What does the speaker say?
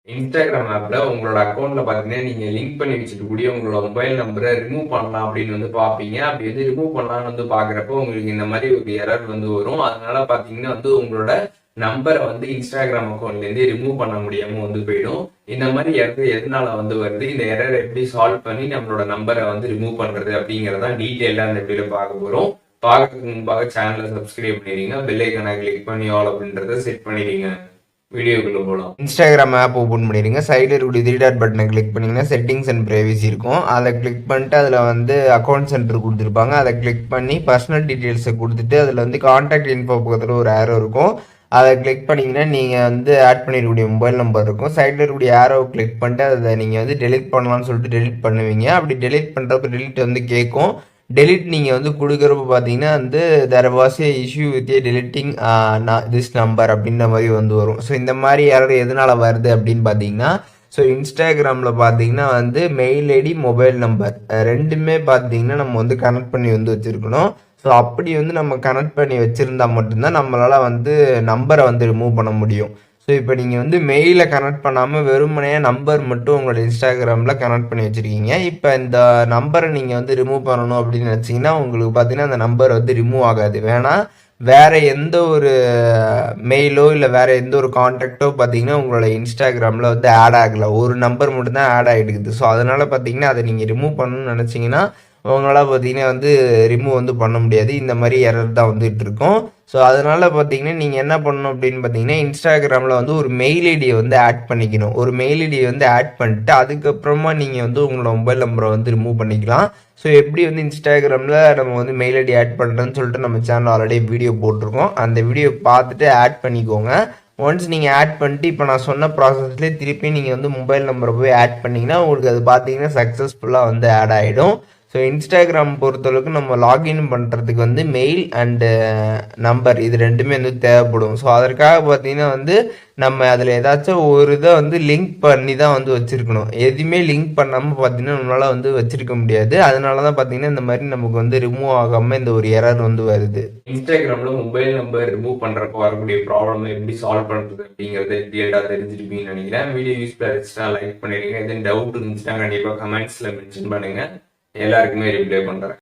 Instagram ஆப்ல உங்களோட அக்கௌண்ட்ல பாத்தீங்கன்னா நீங்க லிங்க் பண்ணி வச்சிருக்கக்கூடிய உங்களோட மொபைல் நம்பரை ரிமூவ் பண்ணலாம் அப்படின்னு வந்து பாப்பீங்க. அப்படி வந்து ரிமூவ் பண்ணலாம்னு வந்து பாக்குறப்போ உங்களுக்கு இந்த மாதிரி ஒரு எரர் வந்து வரும். அதனால பாத்தீங்கன்னா வந்து உங்களோட நம்பரை வந்து இன்ஸ்டாகிராம் அக்கௌண்ட்ல இருந்து ரிமூவ் பண்ண முடியாம வந்து போயிடும். இந்த மாதிரி எரர் எதனால வந்து வருது, இந்த எரர் எப்படி சால்வ் பண்ணி நம்மளோட நம்பரை வந்து ரிமூவ் பண்றது அப்படிங்கறத டீட்டெயிலா இந்த வீடியோ பார்க்க போறோம். பார்க்கறதுக்கு முன்பாக சேனலை சப்ஸ்கிரைப் பண்ணிடுங்க, பெல் ஐக்கானை கிளிக் பண்ணி ஆல் அப்படின்றத செட் பண்ணிடுங்க. வீடியோக்குள்ள போகலாம். இன்ஸ்டாகிராம் ஆப் ஓப்பன் பண்ணிடுங்க. சைடில் இருக்கக்கூடிய த்ரீ டாட் பட்டனை கிளிக் பண்ணிங்கன்னா செட்டிங்ஸ் அண்ட் ப்ரைவசி இருக்கும். அதை கிளிக் பண்ணிட்டு அதில் வந்து அக்கௌண்ட் சென்டர் கொடுத்துருப்பாங்க. அதை கிளிக் பண்ணி பர்சனல் டீட்டெயில்ஸை கொடுத்துட்டு அதில் வந்து கான்டாக்ட் இன்ஃபோ பக்கத்தில் ஒரு ஆரோ இருக்கும். அதை கிளிக் பண்ணிங்கன்னா நீங்கள் வந்து ஆட் பண்ணிருக்கக்கூடிய மொபைல் நம்பர் இருக்கும். சைடில் இருக்கக்கூடிய ஆரோ கிளிக் பண்ணிட்டு அதை நீங்கள் வந்து டெலிட் பண்ணலாம்னு சொல்லிட்டு டெலிட் பண்ணுவீங்க. அப்படி டெலிட் பண்ணுறப்ப டெலிட் வந்து கேட்கும். டெலிட் நீங்கள் வந்து கொடுக்குறப்ப பார்த்தீங்கன்னா வந்து there was a issue with a deleting this number அப்படின்ற மாதிரி வந்து வரும். ஸோ இந்த மாதிரி யாரும் எதனால் வருது அப்படின்னு பார்த்தீங்கன்னா, ஸோ இன்ஸ்டாகிராமில் பார்த்தீங்கன்னா வந்து மெயில் ஐடி மொபைல் நம்பர் ரெண்டுமே பார்த்தீங்கன்னா நம்ம வந்து கனெக்ட் பண்ணி வந்து வச்சுருக்கணும். ஸோ அப்படி வந்து நம்ம கனெக்ட் பண்ணி வச்சுருந்தா மட்டும்தான் நம்மளால் வந்து நம்பரை வந்து ரிமூவ் பண்ண முடியும். ஸோ இப்போ நீங்கள் வந்து மெயிலை கனெக்ட் பண்ணாமல் வெறுமனையாக நம்பர் மட்டும் உங்களோட இன்ஸ்டாகிராமில் கனெக்ட் பண்ணி வச்சுருக்கீங்க. இப்போ இந்த நம்பரை நீங்கள் வந்து ரிமூவ் பண்ணணும் அப்படின்னு நினச்சிங்கன்னா உங்களுக்கு பார்த்தீங்கன்னா அந்த நம்பர் வந்து ரிமூவ் ஆகாது. வேறு எந்த ஒரு மெயிலோ இல்லை வேறு எந்த ஒரு கான்டாக்டோ பார்த்தீங்கன்னா உங்களோட இன்ஸ்டாகிராமில் வந்து ஆட் ஆகலை. ஒரு நம்பர் மட்டும்தான் ஆட் ஆகிடுக்குது. ஸோ அதனால் பார்த்தீங்கன்னா அதை நீங்கள் ரிமூவ் பண்ணணும்னு நினச்சிங்கன்னா அவங்களால பார்த்தீங்கன்னா வந்து ரிமூவ் வந்து பண்ண முடியாது. இந்த மாதிரி எரர் தான் வந்துட்டு இருக்கும். ஸோ அதனால் பார்த்தீங்கன்னா நீங்கள் என்ன பண்ணணும் அப்படின்னு பார்த்தீங்கன்னா இன்ஸ்டாகிராமில் வந்து ஒரு மெயில் ஐடியை வந்து ஆட் பண்ணிக்கணும். ஒரு மெயில் ஐடியை வந்து ஆட் பண்ணிட்டு அதுக்கப்புறமா நீங்கள் வந்து உங்களோட மொபைல் நம்பரை வந்து ரிமூவ் பண்ணிக்கலாம். ஸோ எப்படி வந்து இன்ஸ்டாகிராமில் நம்ம வந்து மெயில் ஐடி ஆட் பண்ணுறேன்னு சொல்லிட்டு நம்ம சேனல் ஆல்ரெடி வீடியோ போட்டிருக்கோம். அந்த வீடியோ பார்த்துட்டு ஆட் பண்ணிக்கோங்க. ஒன்ஸ் நீங்கள் ஆட் பண்ணிட்டு இப்போ நான் சொன்ன ப்ராசஸ்லேயே திருப்பி நீங்கள் வந்து மொபைல் நம்பரை போய் ஆட் பண்ணிங்கன்னா உங்களுக்கு அது பார்த்தீங்கன்னா சக்ஸஸ்ஃபுல்லாக வந்து ஆட் ஆகிடும். ஸோ இன்ஸ்டாகிராம் பொறுத்தளவுக்கு நம்ம லாகின் பண்ணுறதுக்கு வந்து மெயில் அண்டு நம்பர் இது ரெண்டுமே வந்து தேவைப்படும். ஸோ அதற்காக பார்த்தீங்கன்னா வந்து நம்ம அதில் ஏதாச்சும் ஒரு இதை வந்து லிங்க் பண்ணி தான் வந்து வச்சுருக்கணும். எதுவுமே லிங்க் பண்ணாமல் பார்த்தீங்கன்னா நம்மளால் வந்து வச்சுருக்க முடியாது. அதனால தான் பார்த்தீங்கன்னா இந்த மாதிரி நமக்கு வந்து ரிமூவ் ஆகாமல் இந்த ஒரு எரர் வந்து வருது. இன்ஸ்டாகிராமில் மொபைல் நம்பர் ரிமூவ் பண்ணுறப்போ வரக்கூடிய ப்ராப்ளம் எப்படி சால்வ் பண்ணுறது அப்படிங்கிறத டீட்டெயிலாக தெரிஞ்சிருப்பீங்கன்னு நினைக்கிறேன். வீடியோ யூஸ்ஃபுல்லாக இருந்துச்சுன்னா லைக் பண்ணிடுங்க. எதுவும் டவுட் இருந்துச்சுன்னா கண்டிப்பாக கமெண்ட்ஸில் மென்ஷன் பண்ணுங்கள். எல்லாருக்குமே ரிப்ளை பண்றேன்.